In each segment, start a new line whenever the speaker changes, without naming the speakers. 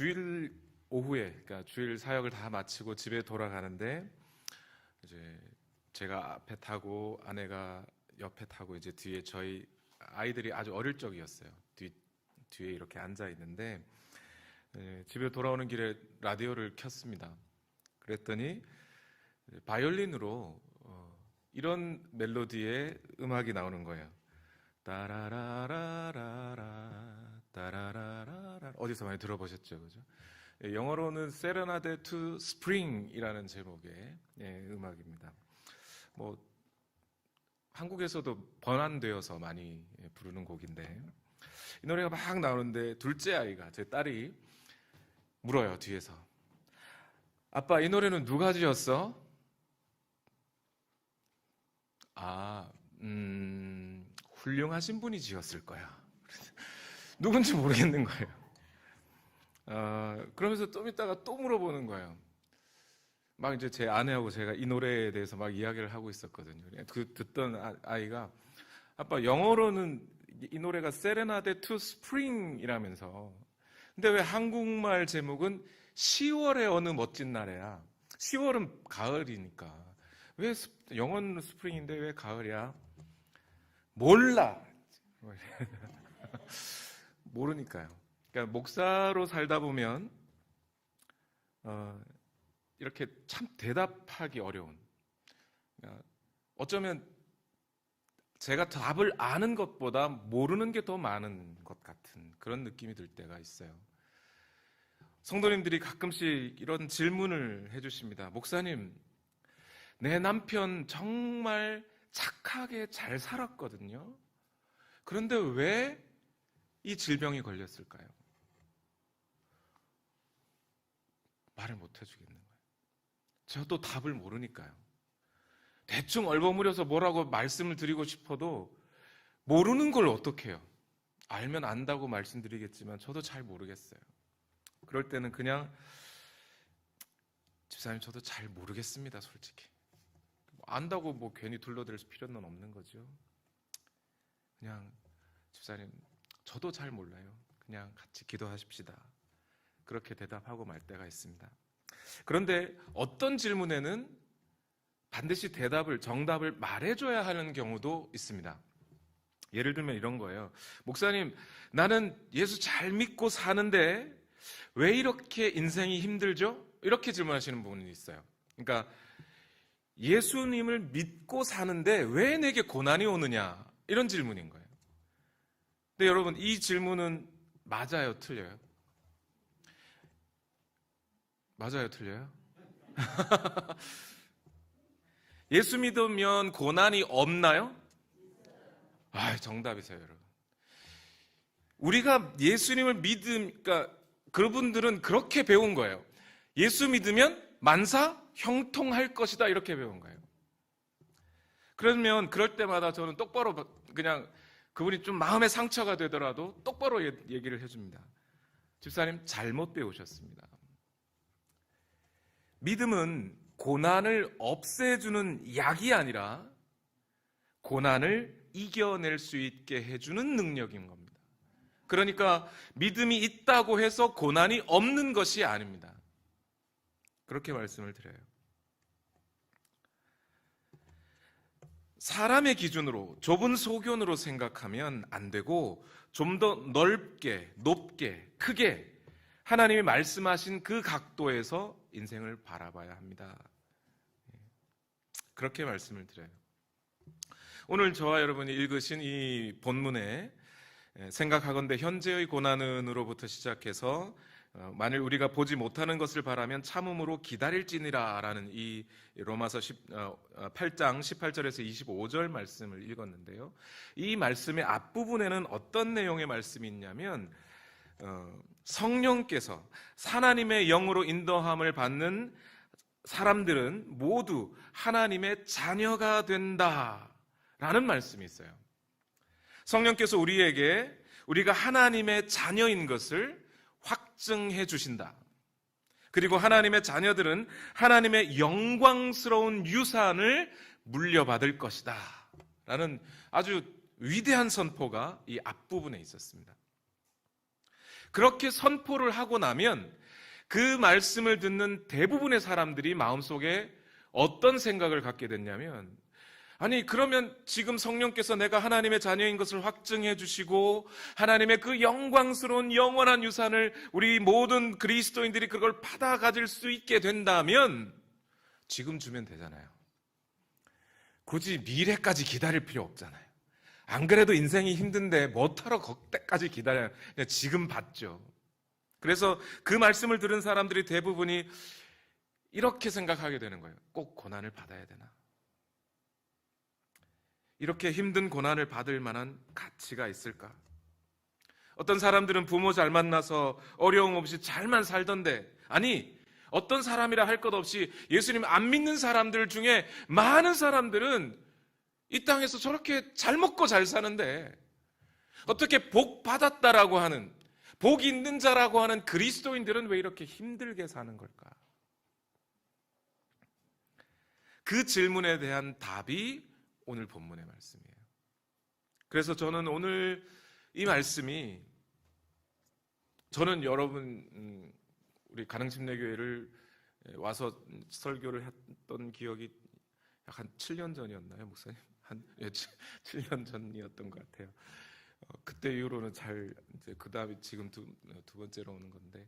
주일 오후에, 그러니까 주일 사역을 다 마치고 집에 돌아가는데 이제 제가 앞에 타고 아내가 옆에 타고 이제 뒤에 저희 아이들이 아주 어릴 적이었어요. 뒤에 이렇게 앉아 있는데 집에 돌아오는 길에 라디오를 켰습니다. 그랬더니 바이올린으로 이런 멜로디의 음악이 나오는 거예요. 따라라라라라 따라라라라. 어디서 많이 들어보셨죠, 그죠? 영어로는 세레나데 투 스프링이라는 제목의 음악입니다. 뭐 한국에서도 번안되어서 많이 부르는 곡인데 이 노래가 막 나오는데 둘째 아이가, 제 딸이 물어요, 뒤에서. 아빠, 이 노래는 누가 지었어? 훌륭하신 분이 지었을 거야. 누군지 모르겠는 거예요. 그러면서 좀 있다가 또 물어보는 거예요. 막 이제 제 아내하고 제가 이 노래에 대해서 막 이야기를 하고 있었거든요. 그 듣던 아이가, 아빠, 영어로는 이 노래가 세레나데 투 스프링이라면서, 근데 왜 한국말 제목은 10월의 어느 멋진 날에야? 10월은 가을이니까 왜 영어는 스프링인데 왜 가을이야? 몰라. 모르니까요. 그러니까 목사로 살다 보면 이렇게 참 대답하기 어려운, 그러니까 어쩌면 제가 답을 아는 것보다 모르는 게 더 많은 것 같은 그런 느낌이 들 때가 있어요. 성도님들이 가끔씩 이런 질문을 해주십니다. 목사님, 내 남편 정말 착하게 잘 살았거든요. 그런데 왜 이 질병이 걸렸을까요? 말을 못 해주겠는 거예요. 저도 답을 모르니까요. 대충 얼버무려서 뭐라고 말씀을 드리고 싶어도 모르는 걸 어떻게 해요? 알면 안다고 말씀드리겠지만 저도 잘 모르겠어요. 그럴 때는 그냥, 집사님 저도 잘 모르겠습니다, 솔직히. 안다고 뭐 괜히 둘러댈 필요는 없는 거죠. 그냥, 집사님 저도 잘 몰라요. 그냥 같이 기도하십시다. 그렇게 대답하고 말 때가 있습니다. 그런데 어떤 질문에는 반드시 정답을 말해줘야 하는 경우도 있습니다. 예를 들면 이런 거예요. 목사님, 나는 예수 잘 믿고 사는데 왜 이렇게 인생이 힘들죠? 이렇게 질문하시는 분이 있어요. 그러니까 예수님을 믿고 사는데 왜 내게 고난이 오느냐? 이런 질문인 거예요. 근데 여러분, 이 질문은 맞아요, 틀려요? 맞아요, 틀려요? 예수 믿으면 고난이 없나요? 정답이세요, 여러분. 우리가 예수님을 그러니까 그분들은 그렇게 배운 거예요. 예수 믿으면 만사 형통할 것이다, 이렇게 배운 거예요. 그러면 그럴 때마다 저는 똑바로 그냥 그분이 좀 마음의 상처가 되더라도 똑바로 얘기를 해줍니다. 집사님, 잘못 배우셨습니다. 믿음은 고난을 없애주는 약이 아니라 고난을 이겨낼 수 있게 해주는 능력인 겁니다. 그러니까 믿음이 있다고 해서 고난이 없는 것이 아닙니다. 그렇게 말씀을 드려요. 사람의 기준으로, 좁은 소견으로 생각하면 안 되고 좀 더 넓게, 높게, 크게 하나님이 말씀하신 그 각도에서 인생을 바라봐야 합니다. 그렇게 말씀을 드려요. 오늘 저와 여러분이 읽으신 이 본문에 생각하건대 현재의 고난은으로부터 시작해서 만일 우리가 보지 못하는 것을 바라면 참음으로 기다릴지니라 라는 이 로마서 8장 18절에서 25절 말씀을 읽었는데요. 이 말씀의 앞부분에는 어떤 내용의 말씀이 있냐면 성령께서 하나님의 영으로 인도함을 받는 사람들은 모두 하나님의 자녀가 된다라는 말씀이 있어요. 성령께서 우리가 하나님의 자녀인 것을 확증해 주신다. 그리고 하나님의 자녀들은 하나님의 영광스러운 유산을 물려받을 것이다 라는 아주 위대한 선포가 이 앞부분에 있었습니다. 그렇게 선포를 하고 나면 그 말씀을 듣는 대부분의 사람들이 마음속에 어떤 생각을 갖게 됐냐면, 아니 그러면 지금 성령께서 내가 하나님의 자녀인 것을 확증해 주시고 하나님의 그 영광스러운 영원한 유산을 우리 모든 그리스도인들이 그걸 받아 가질 수 있게 된다면 지금 주면 되잖아요. 굳이 미래까지 기다릴 필요 없잖아요. 안 그래도 인생이 힘든데 뭐하러 그때까지 기다려요. 그냥 지금 받죠. 그래서 그 말씀을 들은 사람들이 대부분이 이렇게 생각하게 되는 거예요. 꼭 고난을 받아야 되나? 이렇게 힘든 고난을 받을 만한 가치가 있을까? 어떤 사람들은 부모 잘 만나서 어려움 없이 잘만 살던데, 아니 어떤 사람이라 할 것 없이 예수님 안 믿는 사람들 중에 많은 사람들은 이 땅에서 저렇게 잘 먹고 잘 사는데 어떻게 복 받았다라고 하는, 복 있는 자라고 하는 그리스도인들은 왜 이렇게 힘들게 사는 걸까? 그 질문에 대한 답이 오늘 본문의 말씀이에요. 그래서 저는 오늘 이 말씀이, 저는 여러분 우리 가능침례교회를 와서 설교를 했던 기억이 약 한 7년 전이었나요, 목사님? 한 7년 전이었던 것 같아요. 그때 이후로는 잘, 이제 그 다음에 지금 두 번째로 오는 건데,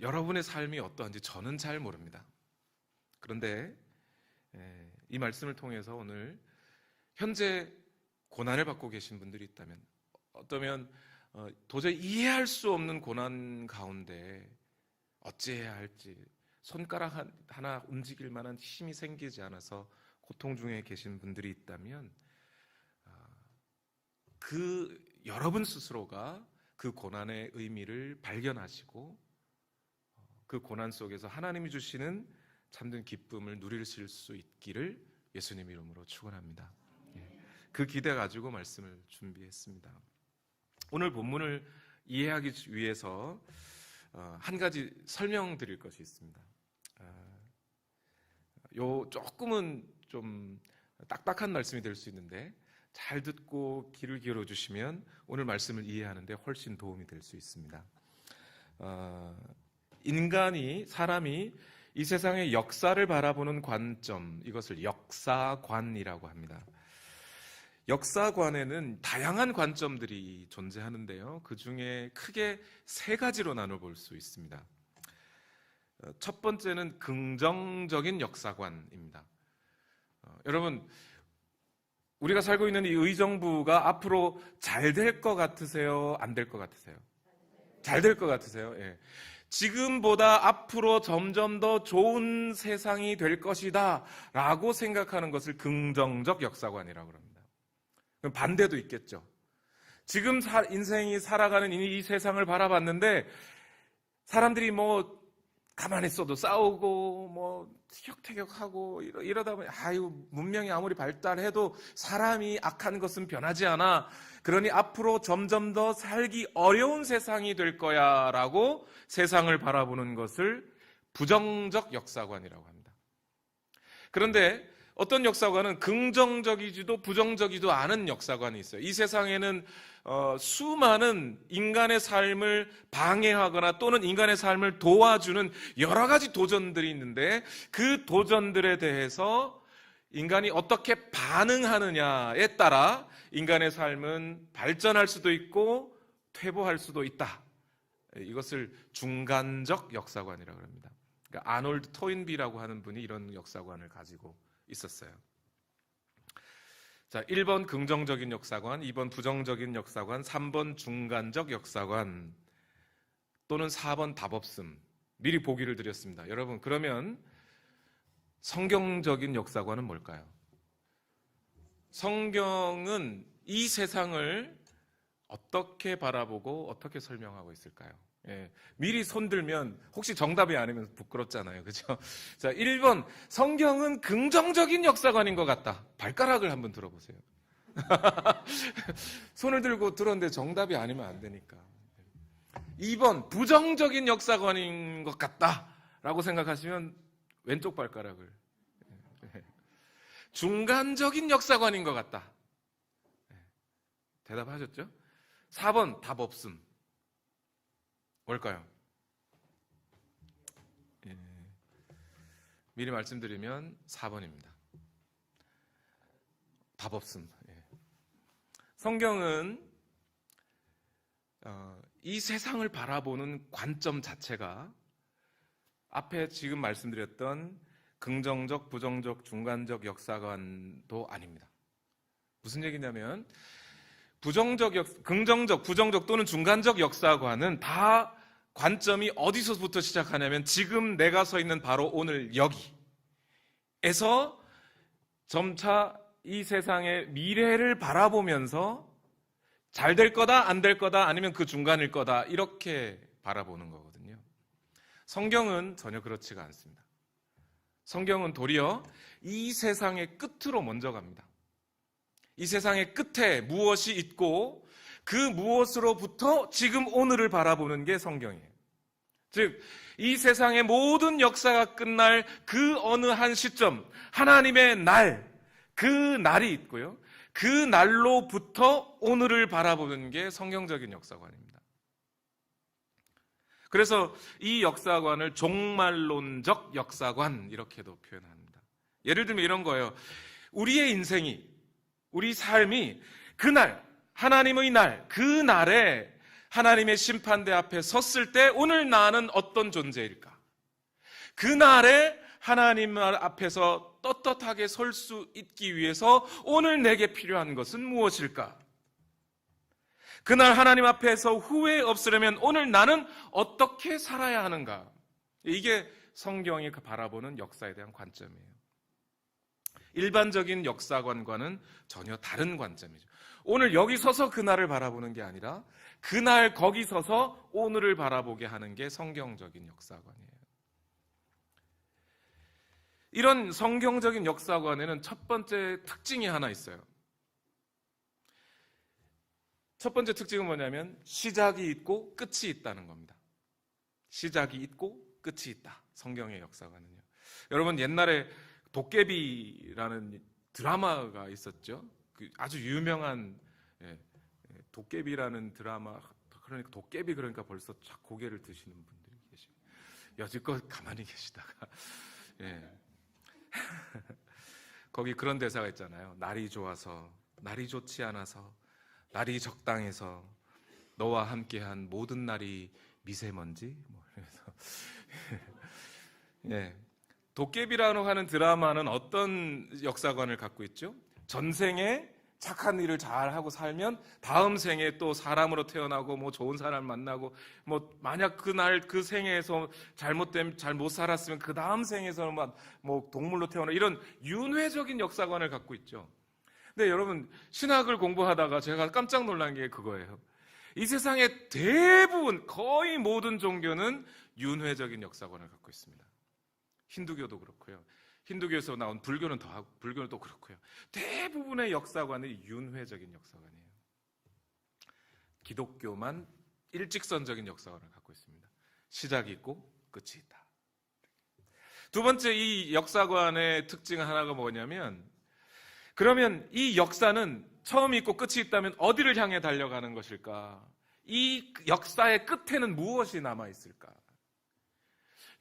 여러분의 삶이 어떠한지 저는 잘 모릅니다. 그런데 이 말씀을 통해서 오늘 현재 고난을 받고 계신 분들이 있다면, 어쩌면 도저히 이해할 수 없는 고난 가운데 어찌해야 할지, 손가락 하나 움직일 만한 힘이 생기지 않아서 고통 중에 계신 분들이 있다면, 여러분 스스로가 그 고난의 의미를 발견하시고 그 고난 속에서 하나님이 주시는 참된 기쁨을 누리실 수 있기를 예수님 이름으로 축원합니다. 그 기대 가지고 말씀을 준비했습니다. 오늘 본문을 이해하기 위해서 한 가지 설명드릴 것이 있습니다. 조금은 좀 딱딱한 말씀이 될 수 있는데 잘 듣고 귀를 기울여 주시면 오늘 말씀을 이해하는데 훨씬 도움이 될 수 있습니다. 사람이 이 세상의 역사를 바라보는 관점, 이것을 역사관이라고 합니다. 역사관에는 다양한 관점들이 존재하는데요, 그 중에 크게 세 가지로 나눠볼 수 있습니다. 첫 번째는 긍정적인 역사관입니다. 여러분, 우리가 살고 있는 이 의정부가 앞으로 잘 될 것 같으세요? 안 될 것 같으세요? 잘 될 것 같으세요? 예. 지금보다 앞으로 점점 더 좋은 세상이 될 것이다 라고 생각하는 것을 긍정적 역사관이라고 합니다. 그럼 반대도 있겠죠. 지금 인생이 살아가는 이 세상을 바라봤는데 사람들이 가만히 있어도 싸우고 티격태격하고 이러다 보니 문명이 아무리 발달해도 사람이 악한 것은 변하지 않아. 그러니 앞으로 점점 더 살기 어려운 세상이 될 거야 라고 세상을 바라보는 것을 부정적 역사관이라고 합니다. 그런데 어떤 역사관은 긍정적이지도 부정적이지도 않은 역사관이 있어요. 이 세상에는 수많은 인간의 삶을 방해하거나 또는 인간의 삶을 도와주는 여러 가지 도전들이 있는데 그 도전들에 대해서 인간이 어떻게 반응하느냐에 따라 인간의 삶은 발전할 수도 있고 퇴보할 수도 있다. 이것을 중간적 역사관이라고 합니다. 그러니까 아놀드 토인비라고 하는 분이 이런 역사관을 가지고 있었어요. 자, 1번 긍정적인 역사관, 2번 부정적인 역사관, 3번 중간적 역사관, 또는 4번 답 없음. 미리 보기를 드렸습니다. 여러분, 그러면 성경적인 역사관은 뭘까요? 성경은 이 세상을 어떻게 바라보고 어떻게 설명하고 있을까요? 미리 손들면 혹시 정답이 아니면 부끄럽잖아요. 그죠? 자, 1번, 성경은 긍정적인 역사관인 것 같다. 발가락을 한번 들어보세요. 손을 들고 들었는데 정답이 아니면 안 되니까. 2번, 부정적인 역사관인 것 같다 라고 생각하시면 왼쪽 발가락을. 중간적인 역사관인 것 같다. 대답하셨죠? 4번 답 없음. 뭘까요? 예. 미리 말씀드리면 4번입니다. 답 없음. 예. 성경은 이 세상을 바라보는 관점 자체가 앞에 지금 말씀드렸던 긍정적, 부정적, 중간적 역사관도 아닙니다. 무슨 얘기냐면 긍정적, 부정적 또는 중간적 역사관은 다 관점이 어디서부터 시작하냐면 지금 내가 서 있는 바로 오늘 여기에서 점차 이 세상의 미래를 바라보면서 잘 될 거다, 안 될 거다, 아니면 그 중간일 거다 이렇게 바라보는 거거든요. 성경은 전혀 그렇지가 않습니다. 성경은 도리어 이 세상의 끝으로 먼저 갑니다. 이 세상의 끝에 무엇이 있고 그 무엇으로부터 지금 오늘을 바라보는 게 성경이에요. 즉, 이 세상의 모든 역사가 끝날 그 어느 한 시점, 하나님의 날, 그 날이 있고요. 그 날로부터 오늘을 바라보는 게 성경적인 역사관입니다. 그래서 이 역사관을 종말론적 역사관 이렇게도 표현합니다. 예를 들면 이런 거예요. 우리의 인생이, 우리 삶이 그날, 하나님의 날, 그 날에 하나님의 심판대 앞에 섰을 때 오늘 나는 어떤 존재일까? 그 날에 하나님 앞에서 떳떳하게 설 수 있기 위해서 오늘 내게 필요한 것은 무엇일까? 그날 하나님 앞에서 후회 없으려면 오늘 나는 어떻게 살아야 하는가? 이게 성경이 바라보는 역사에 대한 관점이에요. 일반적인 역사관과는 전혀 다른 관점이죠. 오늘 여기 서서 그날을 바라보는 게 아니라 그날 거기 서서 오늘을 바라보게 하는 게 성경적인 역사관이에요. 이런 성경적인 역사관에는 첫 번째 특징이 하나 있어요. 첫 번째 특징은 뭐냐면 시작이 있고 끝이 있다는 겁니다. 시작이 있고 끝이 있다. 성경의 역사관은요. 여러분 옛날에 도깨비라는 드라마가 있었죠. 아주 유명한 도깨비라는 드라마. 그러니까 도깨비 그러니까 벌써 착 고개를 드시는 분들이 계시고 여지껏 가만히 계시다가 거기 그런 대사가 있잖아요. 날이 좋아서, 날이 좋지 않아서, 날이 적당해서 너와 함께한 모든 날이 미세먼지. 그래서 도깨비라고 하는 드라마는 어떤 역사관을 갖고 있죠? 전생에 착한 일을 잘하고 살면 다음 생에 또 사람으로 태어나고 뭐 좋은 사람 만나고 뭐 만약 그날 그 생에서 잘 못 살았으면 그 다음 생에서는 뭐 동물로 태어나 이런 윤회적인 역사관을 갖고 있죠. 근데 여러분 신학을 공부하다가 제가 깜짝 놀란 게 그거예요. 이 세상의 대부분 거의 모든 종교는 윤회적인 역사관을 갖고 있습니다. 힌두교도 그렇고요. 힌두교에서 나온 불교는 더하고 불교는 또 그렇고요. 대부분의 역사관이 윤회적인 역사관이에요. 기독교만 일직선적인 역사관을 갖고 있습니다. 시작이 있고 끝이 있다. 두 번째 이 역사관의 특징 하나가 뭐냐면 그러면 이 역사는 처음이 있고 끝이 있다면 어디를 향해 달려가는 것일까? 이 역사의 끝에는 무엇이 남아있을까?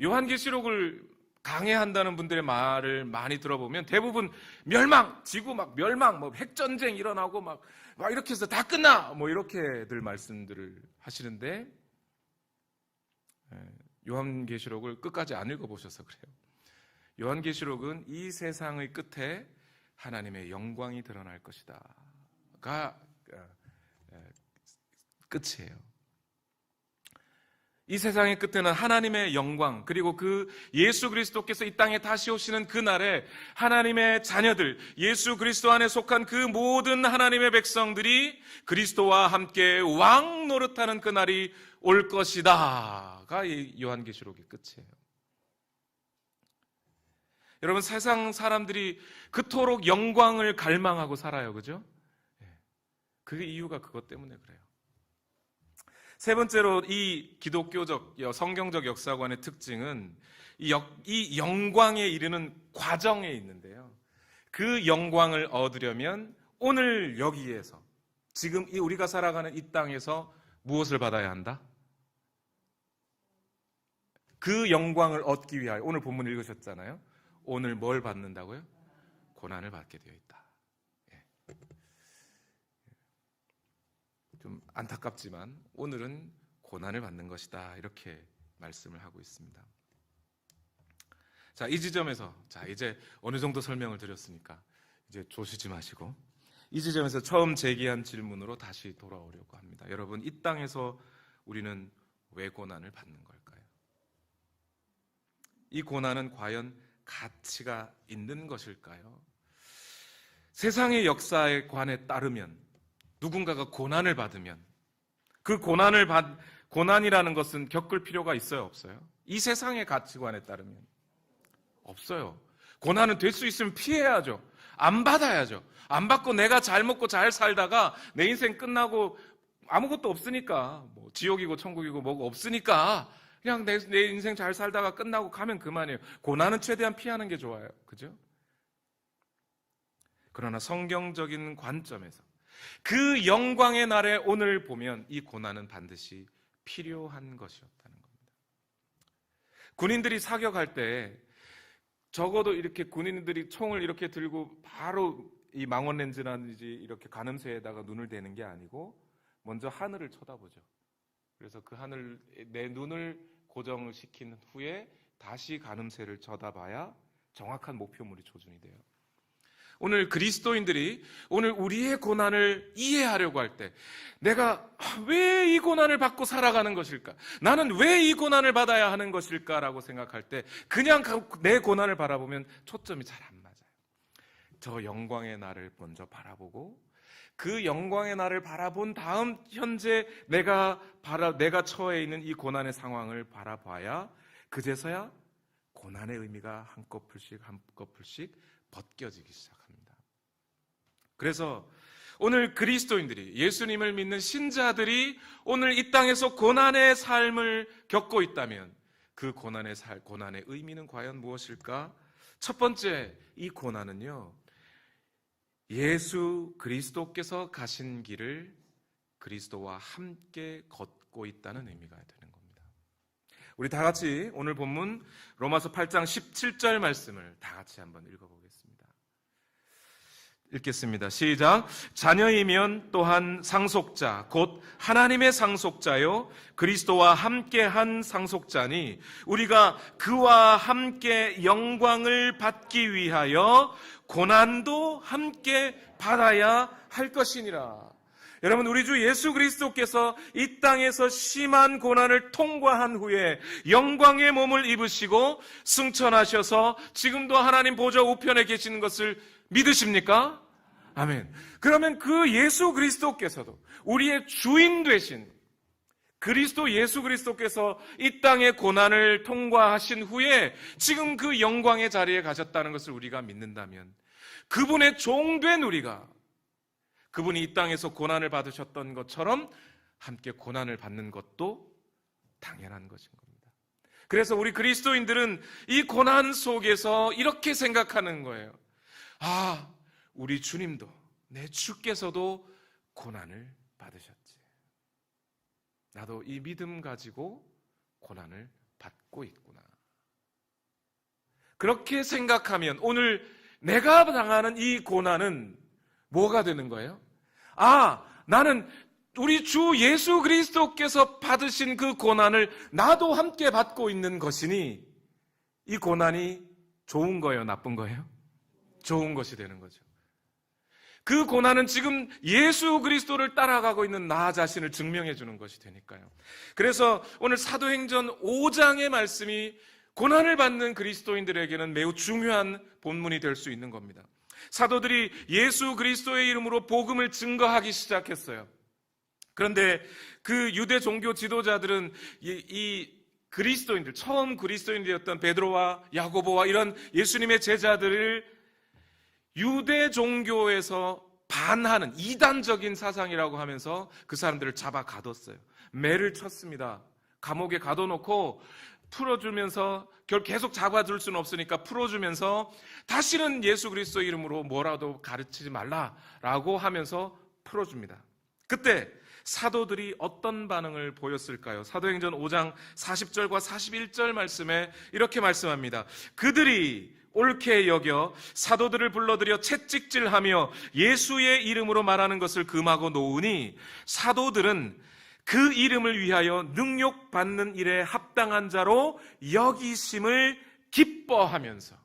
요한계시록을 강해한다는 분들의 말을 많이 들어보면 대부분 멸망, 지구 막 멸망, 뭐 핵전쟁 일어나고 막 이렇게 해서 다 끝나! 뭐 이렇게들 말씀들을 하시는데 요한계시록을 끝까지 안 읽어보셔서 그래요. 요한계시록은 이 세상의 끝에 하나님의 영광이 드러날 것이다가 끝이에요. 이 세상의 끝에는 하나님의 영광 그리고 그 예수 그리스도께서 이 땅에 다시 오시는 그날에 하나님의 자녀들 예수 그리스도 안에 속한 그 모든 하나님의 백성들이 그리스도와 함께 왕 노릇하는 그날이 올 것이다가 이 요한계시록의 끝이에요. 여러분 세상 사람들이 그토록 영광을 갈망하고 살아요. 그죠? 그 이유가 그것 때문에 그래요. 세 번째로 이 기독교적 성경적 역사관의 특징은 이 영광에 이르는 과정에 있는데요. 그 영광을 얻으려면 오늘 여기에서 지금 우리가 살아가는 이 땅에서 무엇을 받아야 한다? 그 영광을 얻기 위하여, 오늘 본문 읽으셨잖아요. 오늘 뭘 받는다고요? 고난을 받게 되어 있다. 좀 안타깝지만 오늘은 고난을 받는 것이다, 이렇게 말씀을 하고 있습니다. 자, 이 지점에서, 이제 어느 정도 설명을 드렸으니까 이제 조시지 마시고 이 지점에서 처음 제기한 질문으로 다시 돌아오려고 합니다. 여러분, 이 땅에서 우리는 왜 고난을 받는 걸까요? 이 고난은 과연 가치가 있는 것일까요? 세상의 역사에 관해 따르면, 누군가가 고난을 받으면 그 고난이라는 것은 겪을 필요가 있어요, 없어요? 이 세상의 가치관에 따르면 없어요. 고난은 될 수 있으면 피해야죠. 안 받아야죠. 안 받고 내가 잘 먹고 잘 살다가 내 인생 끝나고 아무것도 없으니까, 뭐 지옥이고 천국이고 뭐가 없으니까 그냥 내 인생 잘 살다가 끝나고 가면 그만이에요. 고난은 최대한 피하는 게 좋아요. 그죠? 그러나 성경적인 관점에서 그 영광의 날에 오늘 보면 이 고난은 반드시 필요한 것이었다는 겁니다. 군인들이 사격할 때 적어도 이렇게 군인들이 총을 이렇게 들고 바로 이 망원 렌즈라든지 이렇게 가늠쇠에다가 눈을 대는 게 아니고 먼저 하늘을 쳐다보죠. 그래서 그 하늘, 내 눈을 고정을 시킨 후에 다시 가늠쇠를 쳐다봐야 정확한 목표물이 조준이 돼요. 오늘 그리스도인들이 오늘 우리의 고난을 이해하려고 할 때, 내가 왜 이 고난을 받고 살아가는 것일까? 나는 왜 이 고난을 받아야 하는 것일까라고 생각할 때 그냥 내 고난을 바라보면 초점이 잘 안 맞아요. 저 영광의 날을 먼저 바라보고 그 영광의 날을 바라본 다음 현재 내가 처해 있는 이 고난의 상황을 바라봐야 그제서야 고난의 의미가 한꺼풀씩 벗겨지기 시작합니다. 그래서 오늘 그리스도인들이, 예수님을 믿는 신자들이 오늘 이 땅에서 고난의 삶을 겪고 있다면 그 고난의 의미는 과연 무엇일까? 첫 번째, 이 고난은요, 예수 그리스도께서 가신 길을 그리스도와 함께 걷고 있다는 의미가 되는 겁니다. 우리 다 같이 오늘 본문 로마서 8장 17절 말씀을 다 같이 한번 읽어보겠습니다. 읽겠습니다. 시작. 자녀이면 또한 상속자, 곧 하나님의 상속자요 그리스도와 함께한 상속자니 우리가 그와 함께 영광을 받기 위하여 고난도 함께 받아야 할 것이니라. 여러분, 우리 주 예수 그리스도께서 이 땅에서 심한 고난을 통과한 후에 영광의 몸을 입으시고 승천하셔서 지금도 하나님 보좌 우편에 계시는 것을 믿으십니까? 아멘. 그러면 그 예수 그리스도께서도 우리의 주인 되신 그리스도 예수 그리스도께서 이 땅의 고난을 통과하신 후에 지금 그 영광의 자리에 가셨다는 것을 우리가 믿는다면 그분의 종된 우리가 그분이 이 땅에서 고난을 받으셨던 것처럼 함께 고난을 받는 것도 당연한 것인 겁니다. 그래서 우리 그리스도인들은 이 고난 속에서 이렇게 생각하는 거예요. 아, 우리 주님도, 내 주께서도 고난을 받으셨지. 나도 이 믿음 가지고 고난을 받고 있구나. 그렇게 생각하면 오늘 내가 당하는 이 고난은 뭐가 되는 거예요? 아, 나는 우리 주 예수 그리스도께서 받으신 그 고난을 나도 함께 받고 있는 것이니 이 고난이 좋은 거예요, 나쁜 거예요? 좋은 것이 되는 거죠. 그 고난은 지금 예수 그리스도를 따라가고 있는 나 자신을 증명해 주는 것이 되니까요. 그래서 오늘 사도행전 5장의 말씀이 고난을 받는 그리스도인들에게는 매우 중요한 본문이 될 수 있는 겁니다. 사도들이 예수 그리스도의 이름으로 복음을 증거하기 시작했어요. 그런데 그 유대 종교 지도자들은 이 그리스도인들, 처음 그리스도인들이었던 베드로와 야고보와 이런 예수님의 제자들을 유대 종교에서 반하는 이단적인 사상이라고 하면서 그 사람들을 잡아 가뒀어요. 매를 쳤습니다. 감옥에 가둬놓고 풀어주면서 계속 잡아줄 수는 없으니까 풀어주면서 다시는 예수 그리스도 이름으로 뭐라도 가르치지 말라라고 하면서 풀어줍니다. 그때 사도들이 어떤 반응을 보였을까요? 사도행전 5장 40절과 41절 말씀에 이렇게 말씀합니다. 그들이 옳게 여겨 사도들을 불러들여 채찍질하며 예수의 이름으로 말하는 것을 금하고 놓으니 사도들은 그 이름을 위하여 능욕받는 일에 합당한 자로 여기심을 기뻐하면서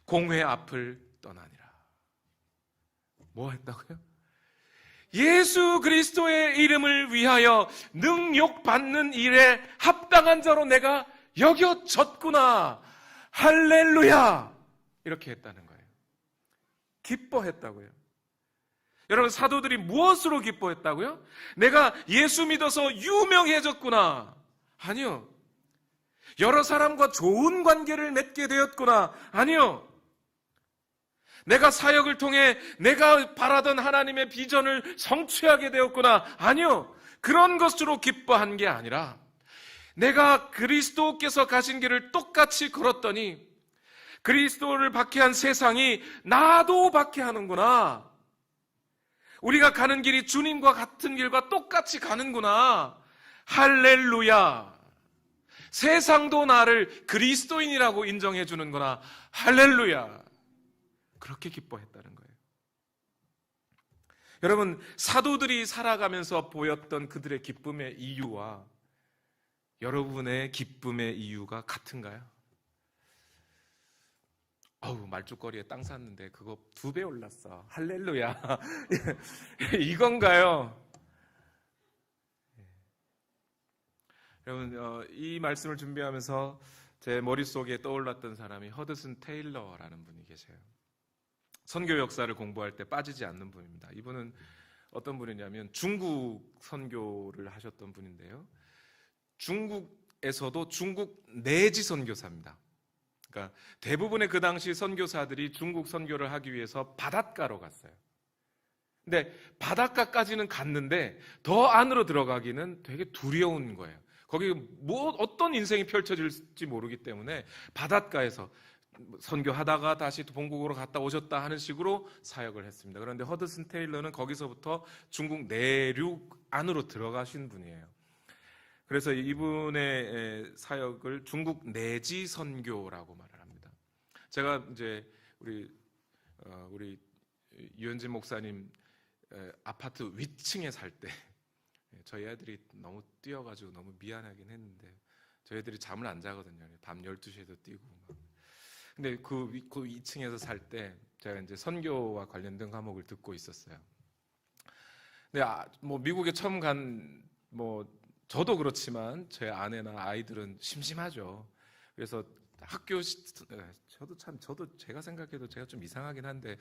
공회 앞을 떠나니라. 뭐 했다고요? 예수 그리스도의 이름을 위하여 능욕받는 일에 합당한 자로 내가 여겨졌구나. 할렐루야. 이렇게 했다는 거예요. 기뻐했다고요. 여러분, 사도들이 무엇으로 기뻐했다고요? 내가 예수 믿어서 유명해졌구나. 아니요. 여러 사람과 좋은 관계를 맺게 되었구나. 아니요. 내가 사역을 통해 내가 바라던 하나님의 비전을 성취하게 되었구나. 아니요. 그런 것으로 기뻐한 게 아니라 내가 그리스도께서 가신 길을 똑같이 걸었더니 그리스도를 박해한 세상이 나도 박해하는구나. 우리가 가는 길이 주님과 같은 길과 똑같이 가는구나. 할렐루야. 세상도 나를 그리스도인이라고 인정해 주는구나. 할렐루야. 그렇게 기뻐했다는 거예요. 여러분, 사도들이 살아가면서 보였던 그들의 기쁨의 이유와 여러분의 기쁨의 이유가 같은가요? 말죽거리에 땅 샀는데 그거 2배 올랐어. 할렐루야. 이건가요? 여러분, 이 말씀을 준비하면서 제 머릿속에 떠올랐던 사람이 허드슨 테일러라는 분이 계세요. 선교 역사를 공부할 때 빠지지 않는 분입니다. 이분은 어떤 분이냐면 중국 선교를 하셨던 분인데요. 중국에서도 중국 내지 선교사입니다. 그러니까 대부분의 그 당시 선교사들이 중국 선교를 하기 위해서 바닷가로 갔어요. 근데 바닷가까지는 갔는데 더 안으로 들어가기는 되게 두려운 거예요. 거기 어떤 인생이 펼쳐질지 모르기 때문에 바닷가에서 선교하다가 다시 본국으로 갔다 오셨다 하는 식으로 사역을 했습니다. 그런데 허드슨 테일러는 거기서부터 중국 내륙 안으로 들어가신 분이에요. 그래서 이분의 사역을 중국 내지 선교라고 말을 합니다. 제가 이제 우리 유현진 목사님 아파트 위층에 살 때 저희 애들이 너무 뛰어가지고 너무 미안하긴 했는데 저희 애들이 잠을 안 자거든요. 밤 12시에도 뛰고 막. 근데 그 2층에서 살 때 제가 이제 선교와 관련된 과목을 듣고 있었어요. 근데 미국에 처음 간 저도 그렇지만 제 아내나 아이들은 심심하죠. 그래서 저도 제가 생각해도 제가 좀 이상하긴 한데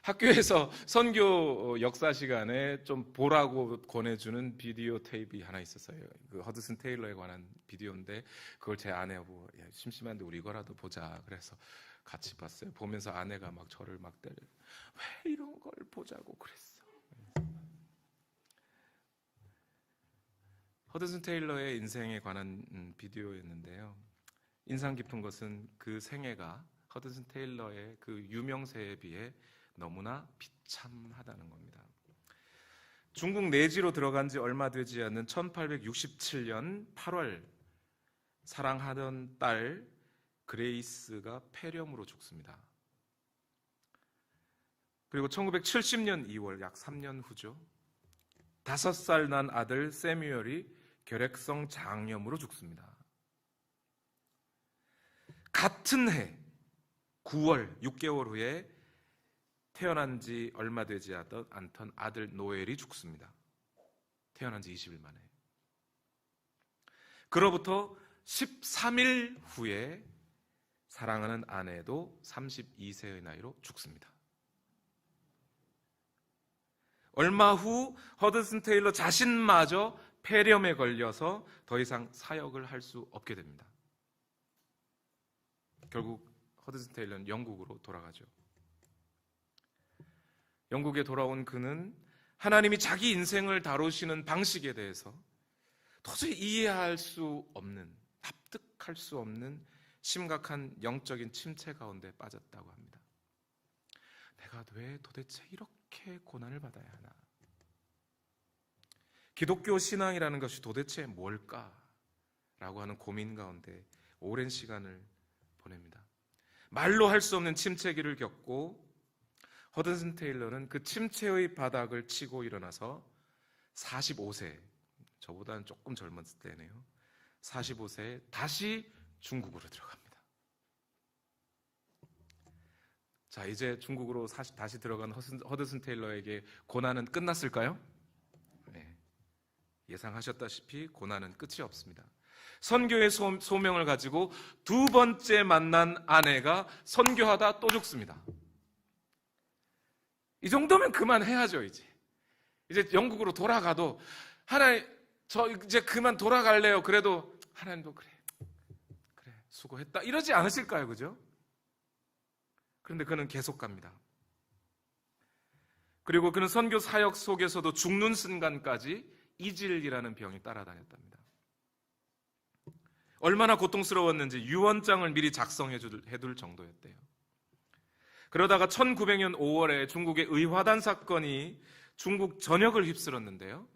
학교에서 선교 역사 시간에 좀 보라고 권해주는 비디오 테이프가 하나 있었어요. 그 허드슨 테일러에 관한 비디오인데 그걸 제 아내하고 심심한데 우리 이거라도 보자. 그래서 같이 봤어요. 보면서 아내가 막 저를 막 때려. 왜 이런 걸 보자고 그랬어. 허드슨 테일러의 인생에 관한 비디오였는데요. 인상 깊은 것은 그 생애가 허드슨 테일러의 그 유명세에 비해 너무나 비참하다는 겁니다. 중국 내지로 들어간 지 얼마 되지 않는 1867년 8월 사랑하던 딸 그레이스가 폐렴으로 죽습니다. 그리고 1970년 2월 약 3년 후죠. 5살 난 아들 세뮤얼이 결핵성 장염으로 죽습니다. 같은 해 9월 6개월 후에 태어난 지 얼마 되지 않던 아들 노엘이 죽습니다. 태어난 지 20일 만에. 그로부터 13일 후에 사랑하는 아내도 32세의 나이로 죽습니다. 얼마 후 허드슨 테일러 자신마저 폐렴에 걸려서 더 이상 사역을 할 수 없게 됩니다. 결국 허드슨 테일러는 영국으로 돌아가죠. 영국에 돌아온 그는 하나님이 자기 인생을 다루시는 방식에 대해서 도저히 이해할 수 없는, 납득할 수 없는 심각한 영적인 침체 가운데 빠졌다고 합니다. 내가 왜 도대체 이렇게 고난을 받아야 하나? 기독교 신앙이라는 것이 도대체 뭘까라고 하는 고민 가운데 오랜 시간을 보냅니다. 말로 할 수 없는 침체기를 겪고 허드슨 테일러는 그 침체의 바닥을 치고 일어나서 45세, 저보다는 조금 젊었을 때네요. 45세에 다시 중국으로 들어갑니다. 자, 이제 중국으로 다시 들어간 허드슨 테일러에게 고난은 끝났을까요? 네. 예상하셨다시피 고난은 끝이 없습니다. 선교의 소명을 가지고 두 번째 만난 아내가 선교하다 또 죽습니다. 이 정도면 그만해야죠. 이제 영국으로 돌아가도 하나님, 저 이제 그만 돌아갈래요. 그래도 하나님도 그래 수고했다 이러지 않으실까요? 그죠? 그런데 그는 계속 갑니다. 그리고 그는 선교 사역 속에서도 죽는 순간까지 이질이라는 병이 따라다녔답니다. 얼마나 고통스러웠는지 유언장을 미리 작성해둘 정도였대요. 그러다가 1900년 5월에 중국의 의화단 사건이 중국 전역을 휩쓸었는데요.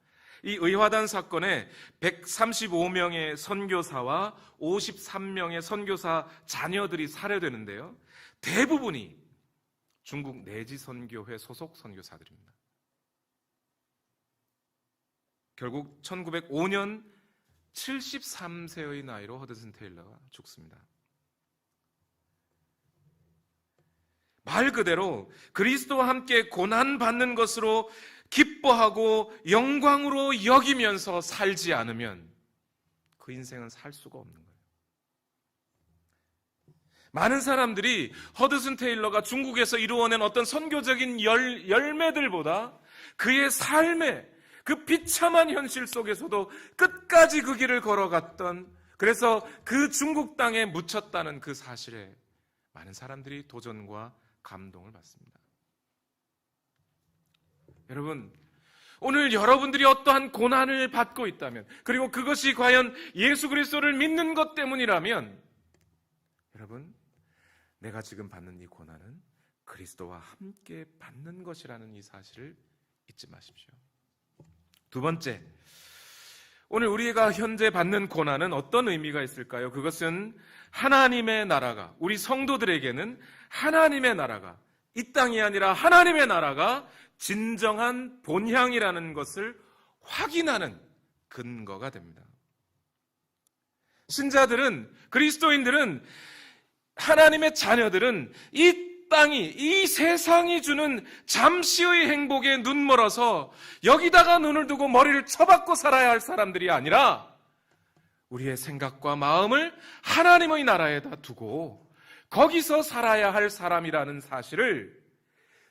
이 의화단 사건에 135명의 선교사와 53명의 선교사 자녀들이 살해되는데요. 대부분이 중국 내지 선교회 소속 선교사들입니다. 결국 1905년 73세의 나이로 허드슨 테일러가 죽습니다. 말 그대로 그리스도와 함께 고난받는 것으로 기뻐하고 영광으로 여기면서 살지 않으면 그 인생은 살 수가 없는 거예요. 많은 사람들이 허드슨 테일러가 중국에서 이루어낸 어떤 선교적인 열매들보다 그의 삶의 그 비참한 현실 속에서도 끝까지 그 길을 걸어갔던, 그래서 그 중국 땅에 묻혔다는 그 사실에 많은 사람들이 도전과 감동을 받습니다. 여러분, 오늘 여러분들이 어떠한 고난을 받고 있다면, 그리고 그것이 과연 예수 그리스도를 믿는 것 때문이라면, 여러분, 내가 지금 받는 이 고난은 그리스도와 함께 받는 것이라는 이 사실을 잊지 마십시오. 두 번째, 오늘 우리가 현재 받는 고난은 어떤 의미가 있을까요? 그것은 하나님의 나라가, 우리 성도들에게는 하나님의 나라가, 이 땅이 아니라 하나님의 나라가 진정한 본향이라는 것을 확인하는 근거가 됩니다. 신자들은, 그리스도인들은, 하나님의 자녀들은 이 땅이, 이 세상이 주는 잠시의 행복에 눈멀어서 여기다가 눈을 두고 머리를 쳐박고 살아야 할 사람들이 아니라 우리의 생각과 마음을 하나님의 나라에다 두고 거기서 살아야 할 사람이라는 사실을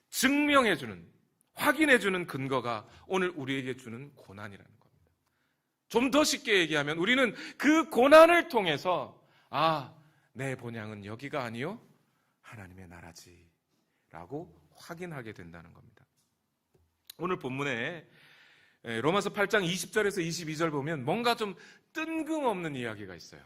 증명해주는, 확인해주는 근거가 오늘 우리에게 주는 고난이라는 겁니다. 좀 더 쉽게 얘기하면 우리는 그 고난을 통해서 내 본향은 여기가 아니요 하나님의 나라지 라고 확인하게 된다는 겁니다. 오늘 본문에 로마서 8장 20절에서 22절 보면 뭔가 좀 뜬금없는 이야기가 있어요.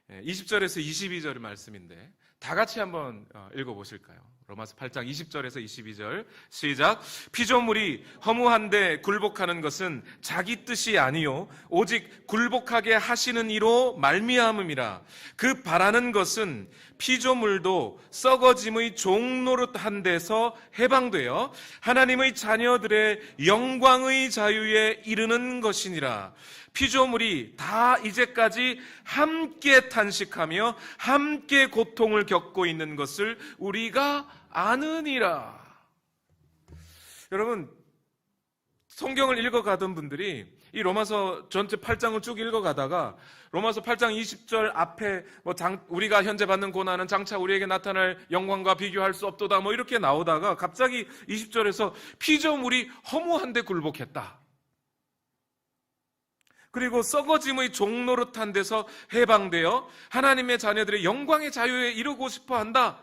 20절에서 22절의 말씀인데 다 같이 한번 읽어보실까요? 로마서 8장 20절에서 22절 시작. 피조물이 허무한데 굴복하는 것은 자기 뜻이 아니요 오직 굴복하게 하시는 이로 말미암음이라. 그 바라는 것은 피조물도 썩어짐의 종노릇한 데서 해방되어 하나님의 자녀들의 영광의 자유에 이르는 것이니라. 피조물이 다 이제까지 함께 탄식하며 함께 고통을 겪고 있는 것을 우리가 아느니라. 여러분, 성경을 읽어가던 분들이 이 로마서 전체 8장을 쭉 읽어가다가 로마서 8장 20절 앞에 우리가 현재 받는 고난은 장차 우리에게 나타날 영광과 비교할 수 없도다 이렇게 나오다가 갑자기 20절에서 피조물이 허무한데 굴복했다. 그리고 썩어짐의 종노릇한 데서 해방되어 하나님의 자녀들의 영광의 자유에 이르고 싶어한다.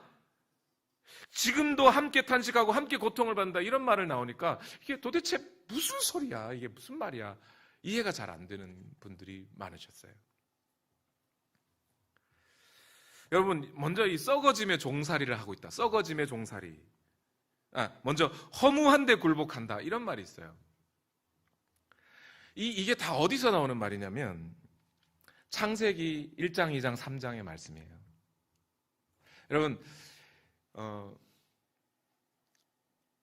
지금도 함께 탄식하고 함께 고통을 받는다. 이런 말을 나오니까 이게 도대체 무슨 소리야? 이게 무슨 말이야? 이해가 잘 안 되는 분들이 많으셨어요. 여러분, 먼저 이 썩어짐의 종살이를 하고 있다. 썩어짐의 종살이. 먼저 허무한데 굴복한다. 이런 말이 있어요. 이게 다 어디서 나오는 말이냐면 창세기 1장, 2장, 3장의 말씀이에요. 여러분,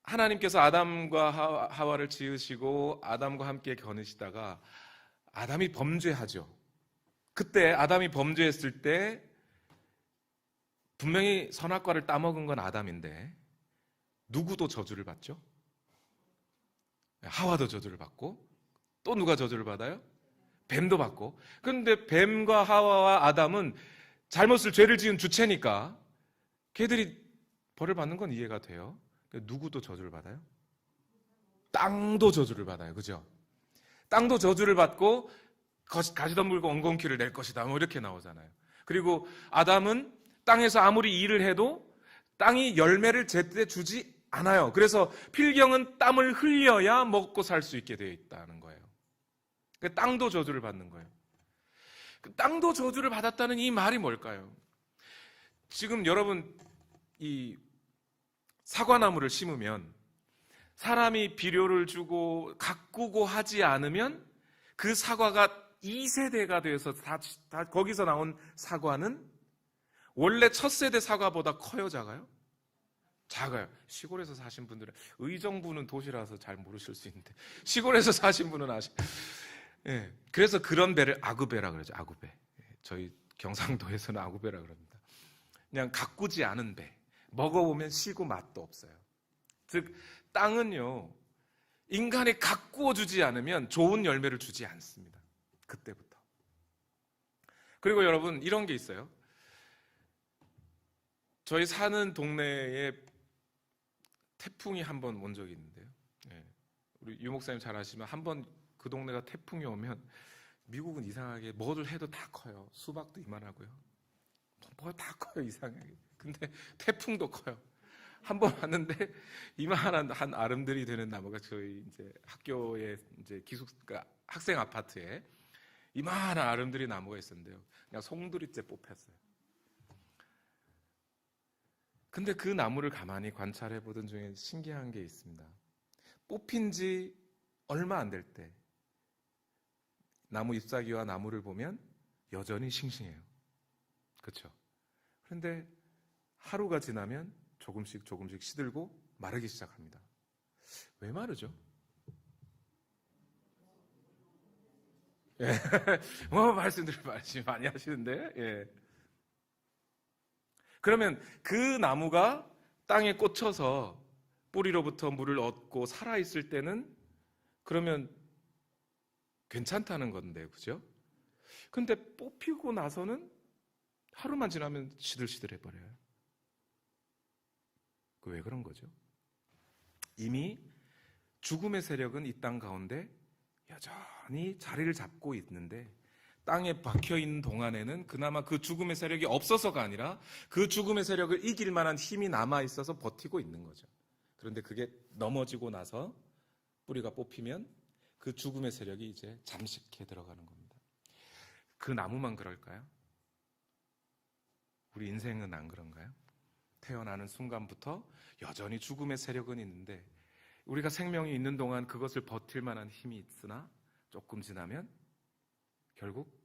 하나님께서 아담과 하와를 지으시고 아담과 함께 거느시다가 아담이 범죄하죠. 그때 아담이 범죄했을 때 분명히 선악과를 따먹은 건 아담인데 누구도 저주를 받죠? 하와도 저주를 받고 또 누가 저주를 받아요? 뱀도 받고. 그런데 뱀과 하와와 아담은 죄를 지은 주체니까 걔들이 벌을 받는 건 이해가 돼요. 누구도 저주를 받아요? 땅도 저주를 받아요. 그죠? 땅도 저주를 받고 가시덤불과 엉겅퀴를 낼 것이다. 뭐 이렇게 나오잖아요. 그리고 아담은 땅에서 아무리 일을 해도 땅이 열매를 제때 주지 않아요. 그래서 필경은 땀을 흘려야 먹고 살 수 있게 되어 있다는 거예요. 땅도 저주를 받는 거예요. 땅도 저주를 받았다는 이 말이 뭘까요? 지금 여러분 이 사과나무를 심으면 사람이 비료를 주고 가꾸고 하지 않으면 그 사과가 2세대가 돼서 다 거기서 나온 사과는 원래 첫 세대 사과보다 커요, 작아요? 작아요. 시골에서 사신 분들은, 의정부는 도시라서 잘 모르실 수 있는데 시골에서 사신 분은 예, 그래서 그런 배를 아구배라 그러죠. 아구배. 저희 경상도에서는 아구배라 그럽니다. 그냥 가꾸지 않은 배. 먹어보면 시고 맛도 없어요. 즉 땅은요, 인간이 가꾸어 주지 않으면 좋은 열매를 주지 않습니다. 그때부터. 그리고 여러분, 이런 게 있어요. 저희 사는 동네에 태풍이 한 번 온 적이 있는데요. 예, 우리 유 목사님 잘 아시면 한 번 그 동네가 태풍이 오면 미국은 이상하게 뭐를 해도 다 커요. 수박도 이만하고요. 뭐 다 커요, 이상하게. 근데 태풍도 커요. 한 번 왔는데 이만한 한 아름들이 되는 나무가 저희 이제 학교에 이제 그러니까 학생 아파트에 이만한 아름들이 나무가 있었는데요. 그냥 송두리째 뽑혔어요. 근데 그 나무를 가만히 관찰해 보던 중에 신기한 게 있습니다. 뽑힌 지 얼마 안 될 때 나무 잎사귀와 나무를 보면 여전히 싱싱해요. 그렇죠? 그런데 하루가 지나면 조금씩 시들고 마르기 시작합니다. 왜 마르죠? 예. 말씀들 많이 하시는데, 예. 그러면 그 나무가 땅에 꽂혀서 뿌리로부터 물을 얻고 살아있을 때는 그러면 괜찮다는 건데, 그죠? 근데 뽑히고 나서는 하루만 지나면 시들시들해버려요. 왜 그런 거죠? 이미 죽음의 세력은 이 땅 가운데 여전히 자리를 잡고 있는데 땅에 박혀있는 동안에는 그나마 그 죽음의 세력이 없어서가 아니라 그 죽음의 세력을 이길 만한 힘이 남아있어서 버티고 있는 거죠. 그런데 그게 넘어지고 나서 뿌리가 뽑히면 그 죽음의 세력이 이제 잠식해 들어가는 겁니다. 그 나무만 그럴까요? 우리 인생은 안 그런가요? 태어나는 순간부터 여전히 죽음의 세력은 있는데 우리가 생명이 있는 동안 그것을 버틸 만한 힘이 있으나 조금 지나면 결국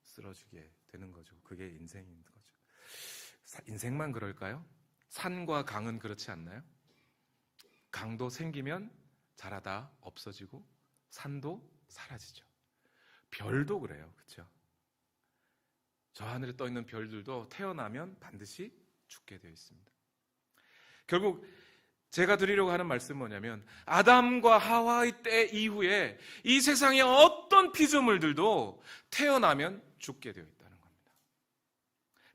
쓰러지게 되는 거죠. 그게 인생인 거죠. 인생만 그럴까요? 산과 강은 그렇지 않나요? 강도 생기면 자라다 없어지고 산도 사라지죠. 별도 그래요. 그렇죠? 저 하늘에 떠 있는 별들도 태어나면 반드시 죽게 되어 있습니다. 결국 제가 드리려고 하는 말씀은 뭐냐면 아담과 하와의 때 이후에 이 세상의 어떤 피조물들도 태어나면 죽게 되어 있다는 겁니다.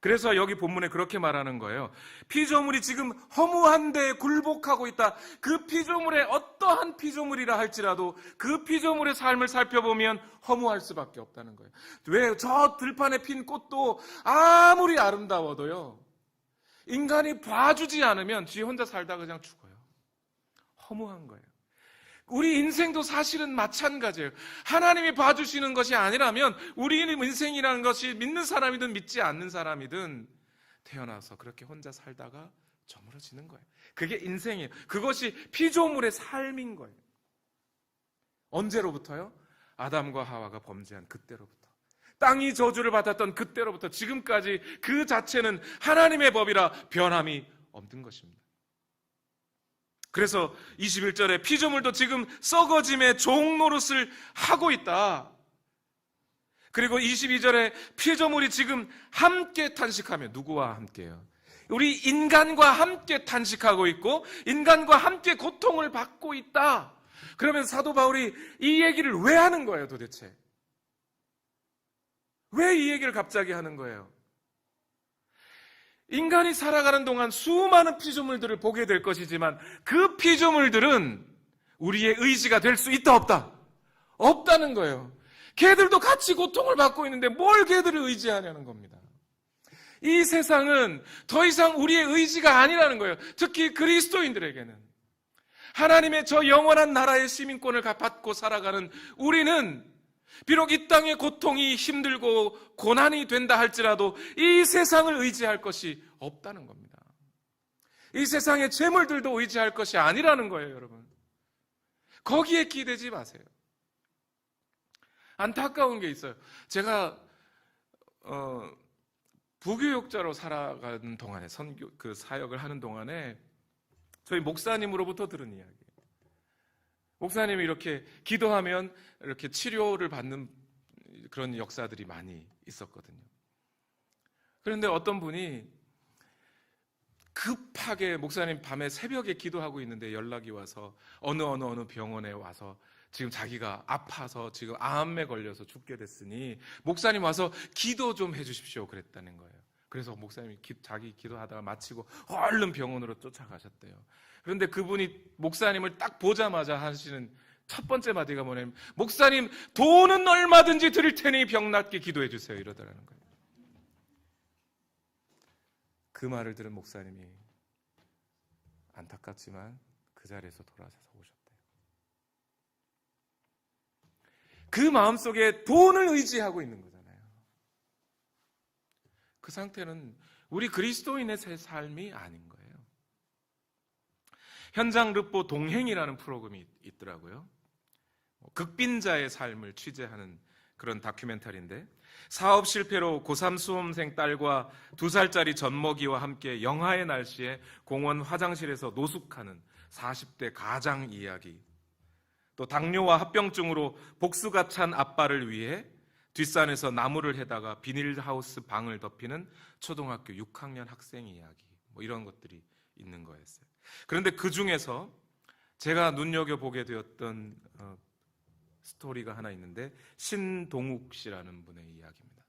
그래서 여기 본문에 그렇게 말하는 거예요. 피조물이 지금 허무한 데에 굴복하고 있다. 그 피조물의 어떠한 피조물이라 할지라도 그 피조물의 삶을 살펴보면 허무할 수밖에 없다는 거예요. 왜? 저 들판에 핀 꽃도 아무리 아름다워도요, 인간이 봐주지 않으면 지 혼자 살다가 그냥 죽어요. 허무한 거예요. 우리 인생도 사실은 마찬가지예요. 하나님이 봐주시는 것이 아니라면 우리 인생이라는 것이 믿는 사람이든 믿지 않는 사람이든 태어나서 그렇게 혼자 살다가 저물어지는 거예요. 그게 인생이에요. 그것이 피조물의 삶인 거예요. 언제로부터요? 아담과 하와가 범죄한 그때로부터. 땅이 저주를 받았던 그때로부터 지금까지 그 자체는 하나님의 법이라 변함이 없는 것입니다. 그래서 21절에 피조물도 지금 썩어짐의 종 노릇을 하고 있다. 그리고 22절에 피조물이 지금 함께 탄식하며, 누구와 함께요? 우리 인간과 함께 탄식하고 있고 인간과 함께 고통을 받고 있다. 그러면 사도 바울이 이 얘기를 왜 하는 거예요, 도대체? 왜 이 얘기를 갑자기 하는 거예요? 인간이 살아가는 동안 수많은 피조물들을 보게 될 것이지만 그 피조물들은 우리의 의지가 될 수 있다, 없다? 없다는 거예요. 걔들도 같이 고통을 받고 있는데 뭘 걔들을 의지하냐는 겁니다. 이 세상은 더 이상 우리의 의지가 아니라는 거예요. 특히 그리스도인들에게는. 하나님의 저 영원한 나라의 시민권을 받고 살아가는 우리는 비록 이 땅의 고통이 힘들고 고난이 된다 할지라도 이 세상을 의지할 것이 없다는 겁니다. 이 세상의 재물들도 의지할 것이 아니라는 거예요, 여러분. 거기에 기대지 마세요. 안타까운 게 있어요. 제가 부교육자로 살아가는 동안에, 그 사역을 하는 동안에 저희 목사님으로부터 들은 이야기. 목사님이 이렇게 기도하면 이렇게 치료를 받는 그런 역사들이 많이 있었거든요. 그런데 어떤 분이 급하게, 목사님 밤에 새벽에 기도하고 있는데 연락이 와서 어느 병원에 와서 지금 자기가 아파서 지금 암에 걸려서 죽게 됐으니 목사님 와서 기도 좀 해주십시오 그랬다는 거예요. 그래서 목사님이 자기 기도하다가 마치고 얼른 병원으로 쫓아가셨대요. 그런데 그분이 목사님을 딱 보자마자 하시는 첫 번째 마디가 뭐냐면, 목사님 돈은 얼마든지 드릴 테니 병 낫게 기도해 주세요, 이러더라는 거예요. 그 말을 들은 목사님이 안타깝지만 그 자리에서 돌아서서 오셨대요. 그 마음속에 돈을 의지하고 있는 거잖아요. 그 상태는 우리 그리스도인의 삶이 아닌 거예요. 현장 르포 동행이라는 프로그램이 있더라고요. 극빈자의 삶을 취재하는 그런 다큐멘터리인데, 사업 실패로 고3 수험생 딸과 2살짜리 젖먹이와 함께 영하의 날씨에 공원 화장실에서 노숙하는 40대 가장 이야기, 또 당뇨와 합병증으로 복수가 찬 아빠를 위해 뒷산에서 나무를 해다가 비닐하우스 방을 덮이는 초등학교 6학년 학생 이야기, 이런 것들이 있는 거였어요. 그런데 그 중에서 제가 눈여겨보게 되었던 스토리가 하나 있는데, 신동욱 씨라는 분의 이야기입니다.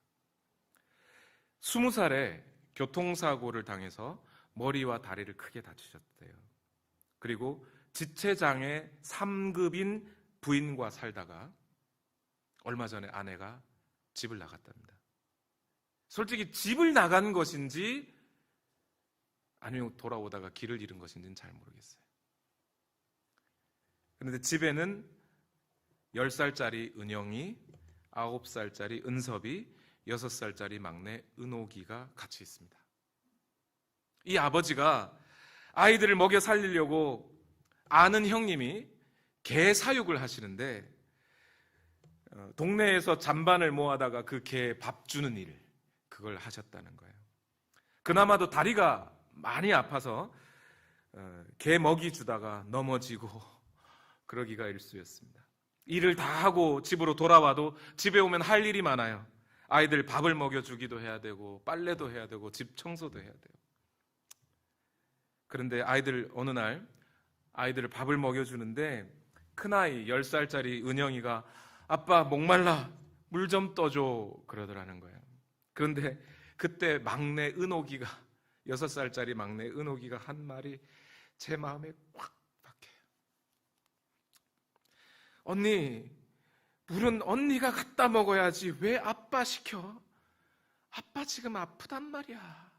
20살에 교통사고를 당해서 머리와 다리를 크게 다치셨대요. 그리고 지체장애 3급인 부인과 살다가 얼마 전에 아내가 집을 나갔답니다. 솔직히 집을 나간 것인지 아니면 돌아오다가 길을 잃은 것인지는 잘 모르겠어요. 그런데 집에는 10살짜리 은영이, 9살짜리 은섭이, 6살짜리 막내 은옥이가 같이 있습니다. 이 아버지가 아이들을 먹여 살리려고 아는 형님이 개 사육을 하시는데, 동네에서 잔반을 모아다가 그 개 밥 주는 일, 그걸 하셨다는 거예요. 그나마도 다리가 많이 아파서 개 먹이 주다가 넘어지고 그러기가 일쑤였습니다. 일을 다 하고 집으로 돌아와도 집에 오면 할 일이 많아요. 아이들 밥을 먹여주기도 해야 되고 빨래도 해야 되고 집 청소도 해야 돼요. 그런데 어느 날 아이들을 밥을 먹여주는데 큰아이 10살짜리 은영이가 아빠 목말라 물 좀 떠줘 그러더라는 거예요. 그런데 그때 막내 은옥이가, 6살짜리 막내 은옥이가 한 말이 제 마음에 확 박혀요. 언니, 물은 언니가 갖다 먹어야지 왜 아빠 시켜? 아빠 지금 아프단 말이야.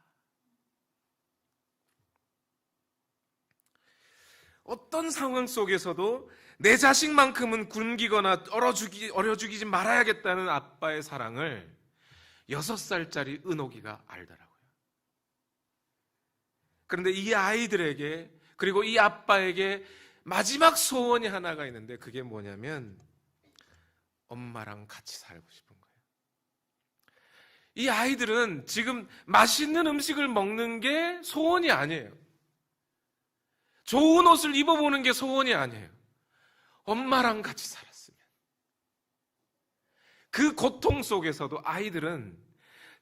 어떤 상황 속에서도 내 자식만큼은 굶기거나 어려죽이지 말아야겠다는 아빠의 사랑을 6살짜리 은옥이가 알더라고요. 그런데 이 아이들에게, 그리고 이 아빠에게 마지막 소원이 하나가 있는데, 그게 뭐냐면 엄마랑 같이 살고 싶은 거예요. 이 아이들은 지금 맛있는 음식을 먹는 게 소원이 아니에요. 좋은 옷을 입어보는 게 소원이 아니에요. 엄마랑 같이 살았으면. 그 고통 속에서도 아이들은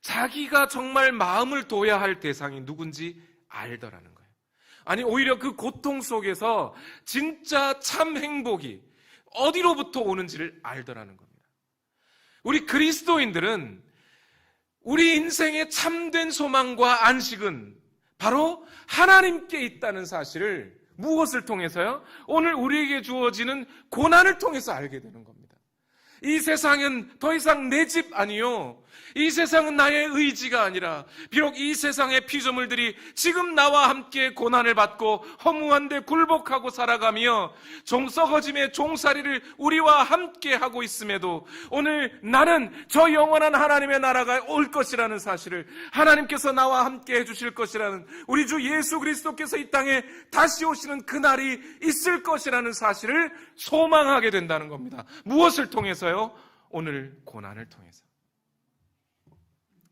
자기가 정말 마음을 둬야 할 대상이 누군지 알더라는 거예요. 아니, 오히려 그 고통 속에서 진짜 참 행복이 어디로부터 오는지를 알더라는 겁니다. 우리 그리스도인들은 우리 인생의 참된 소망과 안식은 바로 하나님께 있다는 사실을 무엇을 통해서요? 오늘 우리에게 주어지는 고난을 통해서 알게 되는 겁니다. 이 세상은 더 이상 내 집 아니요. 이 세상은 나의 의지가 아니라 비록 이 세상의 피조물들이 지금 나와 함께 고난을 받고 허무한데 굴복하고 살아가며 썩어짐의 종살이를 우리와 함께 하고 있음에도 오늘 나는 저 영원한 하나님의 나라가 올 것이라는 사실을, 하나님께서 나와 함께 해주실 것이라는, 우리 주 예수 그리스도께서 이 땅에 다시 오시는 그날이 있을 것이라는 사실을 소망하게 된다는 겁니다. 무엇을 통해서요? 오늘 고난을 통해서.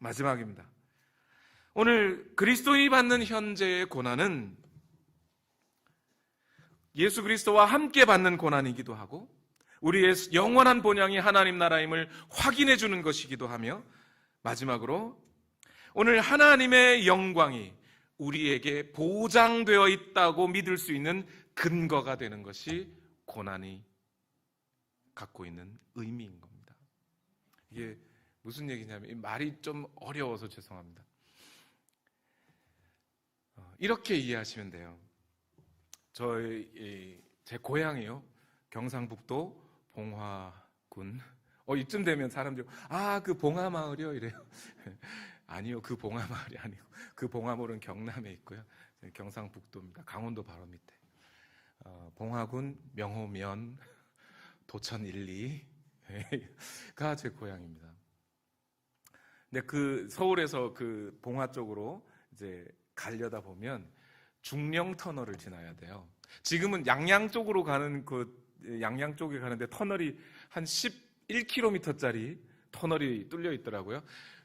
마지막입니다. 오늘 그리스도인이 받는 현재의 고난은 예수 그리스도와 함께 받는 고난이기도 하고 우리의 영원한 본향이 하나님 나라임을 확인해 주는 것이기도 하며, 마지막으로 오늘 하나님의 영광이 우리에게 보장되어 있다고 믿을 수 있는 근거가 되는 것이 고난이 갖고 있는 의미인 겁니다. 이게 무슨 얘기냐면, 말이 좀 어려워서 죄송합니다. 이렇게 이해하시면 돼요. 제 고향이요, 경상북도 봉화군. 이쯤 되면 사람들이 그 봉화마을이요 이래요. 아니요, 그 봉화마을이 아니고 그 봉화마을은 경남에 있고요. 경상북도입니다. 강원도 바로 밑에. 봉화군 명호면 도천 1, 2가 제 고향입니다. 근데 그 서울에서 그 봉화 쪽으로 이제 가려다 보면 중령 터널을 지나야 돼요. 지금은 양양 쪽으로 가는 양양 쪽에 가는데 터널이 한 11km짜리 터널이 뚫려 있더라고요.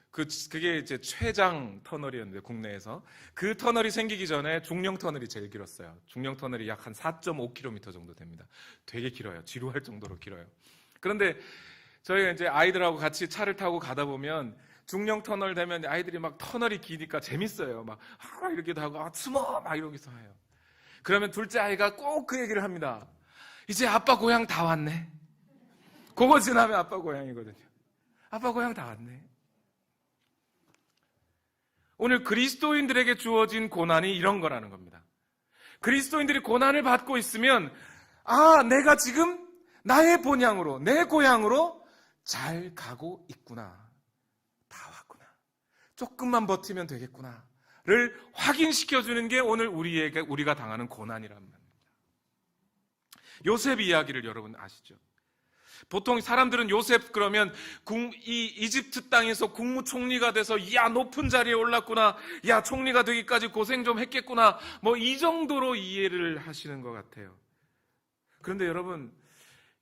그게 이제 최장 터널이었는데 국내에서 그 터널이 생기기 전에 중령 터널이 제일 길었어요. 중령 터널이 약 한 4.5km 정도 됩니다. 되게 길어요. 지루할 정도로 길어요. 그런데 저희가 이제 아이들하고 같이 차를 타고 가다 보면 중령 터널 되면 아이들이 막 터널이 기니까 재밌어요. 막 이렇게도 하고 숨어 막 이러기도 해요. 그러면 둘째 아이가 꼭 그 얘기를 합니다. 이제 아빠 고향 다 왔네. 그거 지나면 아빠 고향이거든요. 아빠 고향 다 왔네. 오늘 그리스도인들에게 주어진 고난이 이런 거라는 겁니다. 그리스도인들이 고난을 받고 있으면 내가 지금 나의 본향으로, 내 고향으로 잘 가고 있구나. 다 왔구나. 조금만 버티면 되겠구나를 확인시켜주는 게 오늘 우리가 당하는 고난이란 말입니다. 요셉 이야기를 여러분 아시죠? 보통 사람들은 요셉 그러면 이 이집트 땅에서 국무총리가 돼서 높은 자리에 올랐구나, 총리가 되기까지 고생 좀 했겠구나, 이 정도로 이해를 하시는 것 같아요. 그런데 여러분,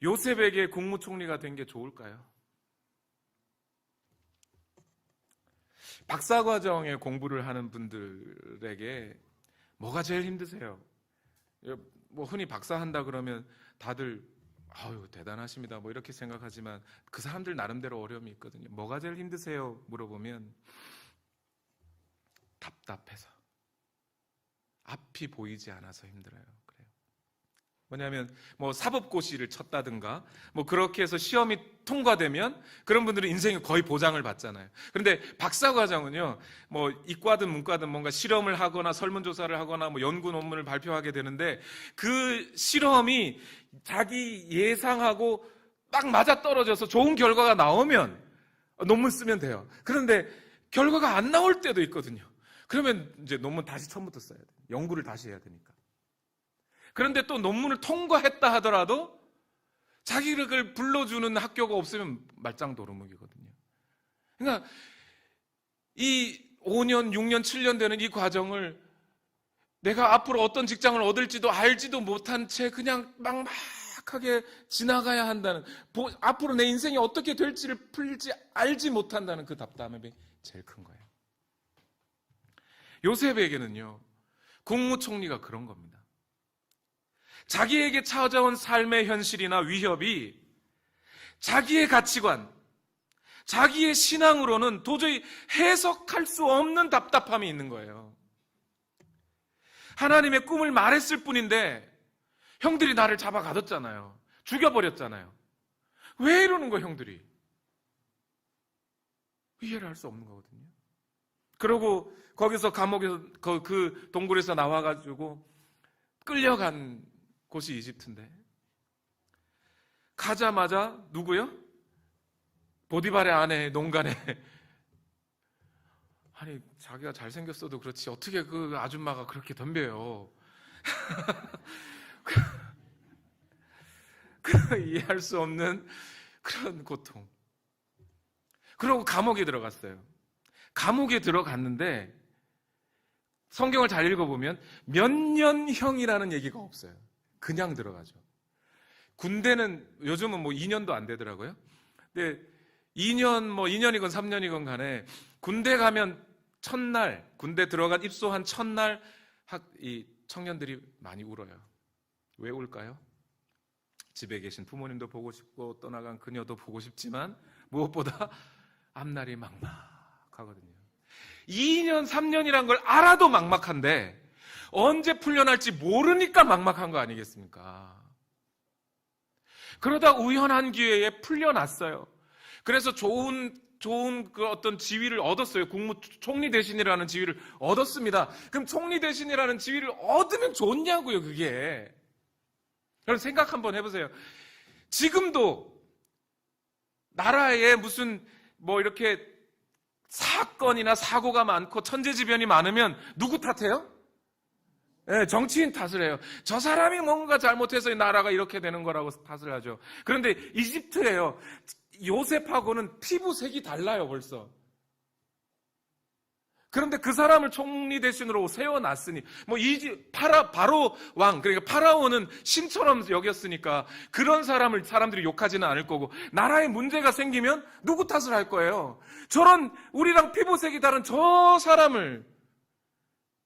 요셉에게 국무총리가 된 게 좋을까요? 박사과정에 공부를 하는 분들에게 뭐가 제일 힘드세요? 흔히 박사한다 그러면 다들 대단하십니다 이렇게 생각하지만 그 사람들 나름대로 어려움이 있거든요. 뭐가 제일 힘드세요? 물어보면 답답해서, 앞이 보이지 않아서 힘들어요. 그래요. 뭐냐면 사법고시를 쳤다든가 그렇게 해서 시험이 통과되면 그런 분들은 인생에 거의 보장을 받잖아요. 그런데 박사과정은요, 이과든 문과든 뭔가 실험을 하거나 설문조사를 하거나 연구 논문을 발표하게 되는데 그 실험이 자기 예상하고 딱 맞아떨어져서 좋은 결과가 나오면 논문 쓰면 돼요. 그런데 결과가 안 나올 때도 있거든요. 그러면 이제 논문 다시 처음부터 써야 돼요. 연구를 다시 해야 되니까. 그런데 또 논문을 통과했다 하더라도 자기를 불러주는 학교가 없으면 말짱도루묵이거든요. 그러니까 이 5년, 6년, 7년 되는 이 과정을 내가 앞으로 어떤 직장을 얻을지도 알지도 못한 채 그냥 막 침착하게 지나가야 한다는, 앞으로 내 인생이 어떻게 될지를 풀지 알지 못한다는 그 답답함이 제일 큰 거예요. 요셉에게는요, 국무총리가 그런 겁니다. 자기에게 찾아온 삶의 현실이나 위협이 자기의 가치관, 자기의 신앙으로는 도저히 해석할 수 없는 답답함이 있는 거예요. 하나님의 꿈을 말했을 뿐인데 형들이 나를 잡아 가뒀잖아요. 죽여버렸잖아요. 왜 이러는 거예요, 형들이? 이해를 할 수 없는 거거든요. 그러고 거기서 감옥에서 그 동굴에서 나와가지고 끌려간 곳이 이집트인데, 가자마자 누구요? 보디발의 아내 농간에, 아니 자기가 잘생겼어도 그렇지 어떻게 그 아줌마가 그렇게 덤벼요. 이해할 수 없는 그런 고통. 그러고 감옥에 들어갔어요. 감옥에 들어갔는데 성경을 잘 읽어보면 몇 년형이라는 얘기가 없어요. 그냥 들어가죠. 군대는 요즘은 뭐 2년도 안 되더라고요. 근데 2년이건 3년이건 간에 군대 가면 첫날, 군대 들어간 입소한 첫날 이 청년들이 많이 울어요. 왜 울까요? 집에 계신 부모님도 보고 싶고 떠나간 그녀도 보고 싶지만 무엇보다 앞날이 막막하거든요. 2년, 3년이란 걸 알아도 막막한데 언제 풀려날지 모르니까 막막한 거 아니겠습니까? 그러다 우연한 기회에 풀려났어요. 그래서 좋은 그 어떤 지위를 얻었어요. 국무총리 대신이라는 지위를 얻었습니다. 그럼 총리 대신이라는 지위를 얻으면 좋냐고요, 그게. 여러분 생각 한번 해보세요. 지금도 나라에 무슨 뭐 이렇게 사건이나 사고가 많고 천재지변이 많으면 누구 탓해요? 네, 정치인 탓을 해요. 저 사람이 뭔가 잘못해서 이 나라가 이렇게 되는 거라고 탓을 하죠. 그런데 이집트예요. 요셉하고는 피부색이 달라요, 벌써. 그런데 그 사람을 총리 대신으로 세워놨으니, 바로 왕, 그러니까 파라오는 신처럼 여겼으니까 그런 사람들이 욕하지는 않을 거고, 나라에 문제가 생기면 누구 탓을 할 거예요? 저런 우리랑 피부색이 다른 저 사람을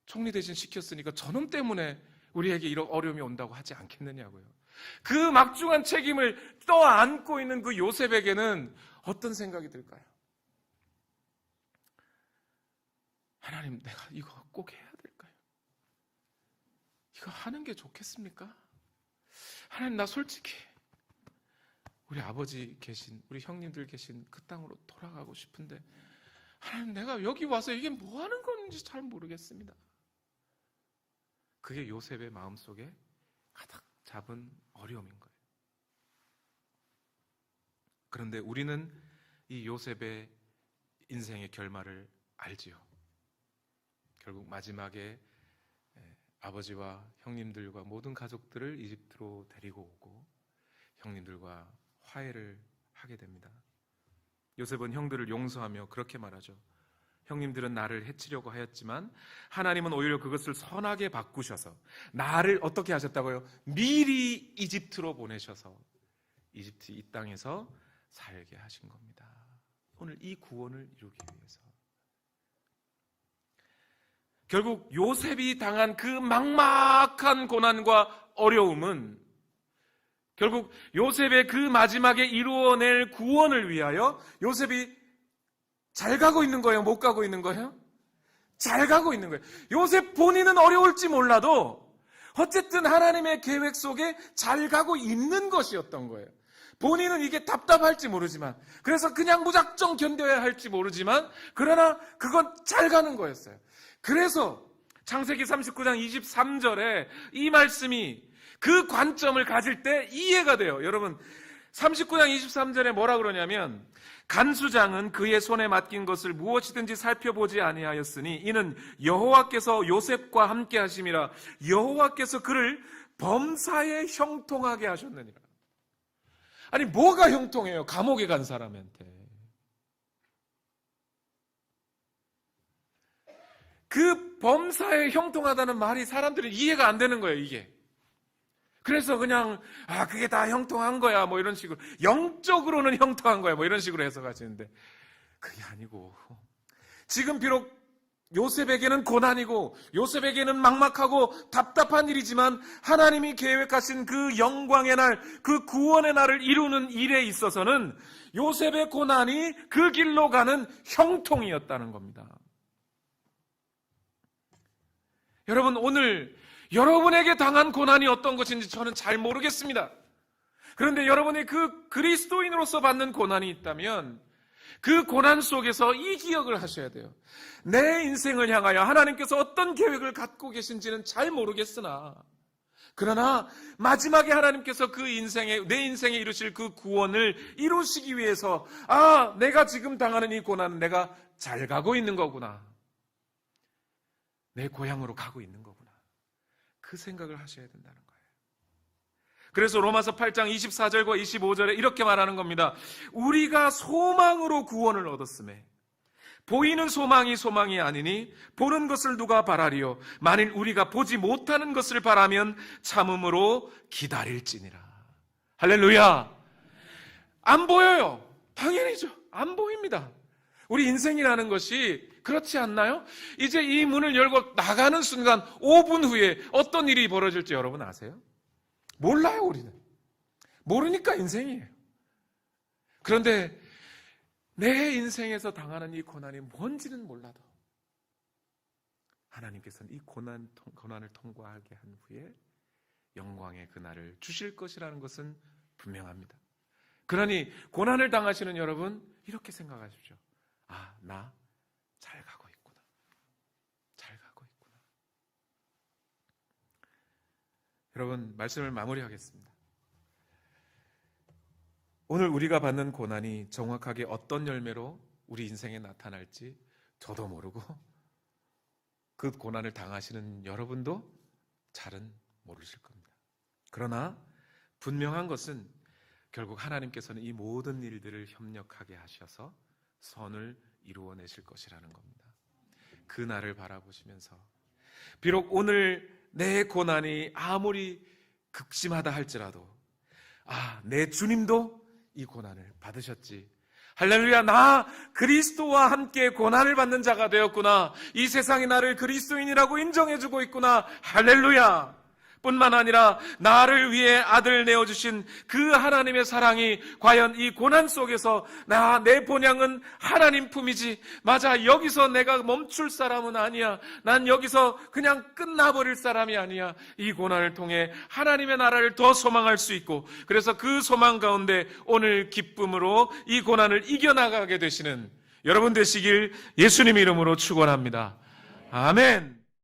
총리 대신 시켰으니까 저놈 때문에 우리에게 이런 어려움이 온다고 하지 않겠느냐고요. 그 막중한 책임을 떠안고 있는 그 요셉에게는 어떤 생각이 들까요? 하나님, 내가 이거 꼭 해야 될까요? 이거 하는 게 좋겠습니까? 하나님, 나 솔직히 우리 아버지 계신, 우리 형님들 계신 그 땅으로 돌아가고 싶은데 하나님, 내가 여기 와서 이게 뭐 하는 건지 잘 모르겠습니다. 그게 요셉의 마음속에 가득 잡은 어려움인 거예요. 그런데 우리는 이 요셉의 인생의 결말을 알지요. 결국 마지막에 아버지와 형님들과 모든 가족들을 이집트로 데리고 오고 형님들과 화해를 하게 됩니다. 요셉은 형들을 용서하며 그렇게 말하죠. 형님들은 나를 해치려고 하였지만 하나님은 오히려 그것을 선하게 바꾸셔서 나를 어떻게 하셨다고요? 미리 이집트로 보내셔서 이집트 이 땅에서 살게 하신 겁니다. 오늘 이 구원을 이루기 위해서. 결국 요셉이 당한 그 막막한 고난과 어려움은 결국 요셉의 그 마지막에 이루어낼 구원을 위하여 요셉이 잘 가고 있는 거예요? 못 가고 있는 거예요? 잘 가고 있는 거예요. 요셉 본인은 어려울지 몰라도 어쨌든 하나님의 계획 속에 잘 가고 있는 것이었던 거예요. 본인은 이게 답답할지 모르지만, 그래서 그냥 무작정 견뎌야 할지 모르지만, 그러나 그건 잘 가는 거였어요. 그래서 창세기 39장 23절에 이 말씀이 그 관점을 가질 때 이해가 돼요. 여러분 39장 23절에 뭐라 그러냐면, 간수장은 그의 손에 맡긴 것을 무엇이든지 살펴보지 아니하였으니 이는 여호와께서 요셉과 함께 하심이라. 여호와께서 그를 범사에 형통하게 하셨느니라. 아니 뭐가 형통해요? 감옥에 간 사람한테. 그 범사에 형통하다는 말이 사람들이 이해가 안 되는 거예요, 이게. 그래서 그냥 그게 다 형통한 거야 뭐 이런 식으로, 영적으로는 형통한 거야 뭐 이런 식으로 해석하시는데, 그게 아니고, 지금 비록 요셉에게는 고난이고 요셉에게는 막막하고 답답한 일이지만 하나님이 계획하신 그 영광의 날, 그 구원의 날을 이루는 일에 있어서는 요셉의 고난이 그 길로 가는 형통이었다는 겁니다. 여러분, 오늘 여러분에게 당한 고난이 어떤 것인지 저는 잘 모르겠습니다. 그런데 여러분이 그 그리스도인으로서 받는 고난이 있다면 그 고난 속에서 이 기억을 하셔야 돼요. 내 인생을 향하여 하나님께서 어떤 계획을 갖고 계신지는 잘 모르겠으나, 그러나 마지막에 하나님께서 내 인생에 이루실 그 구원을 이루시기 위해서 내가 지금 당하는 이 고난은 내가 잘 가고 있는 거구나, 내 고향으로 가고 있는 거구나, 그 생각을 하셔야 된다는 거예요. 그래서 로마서 8장 24절과 25절에 이렇게 말하는 겁니다. 우리가 소망으로 구원을 얻었으매 보이는 소망이 소망이 아니니 보는 것을 누가 바라리요, 만일 우리가 보지 못하는 것을 바라면 참음으로 기다릴지니라. 할렐루야. 안 보여요. 당연히죠. 안 보입니다. 우리 인생이라는 것이 그렇지 않나요? 이제 이 문을 열고 나가는 순간 5분 후에 어떤 일이 벌어질지 여러분 아세요? 몰라요. 우리는 모르니까 인생이에요. 그런데 내 인생에서 당하는 이 고난이 뭔지는 몰라도 하나님께서는 이 고난을 통과하게 한 후에 영광의 그날을 주실 것이라는 것은 분명합니다. 그러니 고난을 당하시는 여러분, 이렇게 생각하십시오. 나 잘 가고 있구나. 잘 가고 있구나. 여러분, 말씀을 마무리하겠습니다. 오늘 우리가 받는 고난이 정확하게 어떤 열매로 우리 인생에 나타날지 저도 모르고 그 고난을 당하시는 여러분도 잘은 모르실 겁니다. 그러나 분명한 것은 결국 하나님께서는 이 모든 일들을 협력하게 하셔서 선을 이루어내실 것이라는 겁니다. 그 날을 바라보시면서 비록 오늘 내 고난이 아무리 극심하다 할지라도 내 주님도 이 고난을 받으셨지. 할렐루야, 나 그리스도와 함께 고난을 받는 자가 되었구나. 이 세상이 나를 그리스도인이라고 인정해주고 있구나. 할렐루야. 뿐만 아니라 나를 위해 아들 내어주신 그 하나님의 사랑이 과연 이 고난 속에서 내 본향은 하나님 품이지, 맞아, 여기서 내가 멈출 사람은 아니야, 난 여기서 그냥 끝나버릴 사람이 아니야, 이 고난을 통해 하나님의 나라를 더 소망할 수 있고, 그래서 그 소망 가운데 오늘 기쁨으로 이 고난을 이겨나가게 되시는 여러분 되시길 예수님 이름으로 축원합니다. 아멘.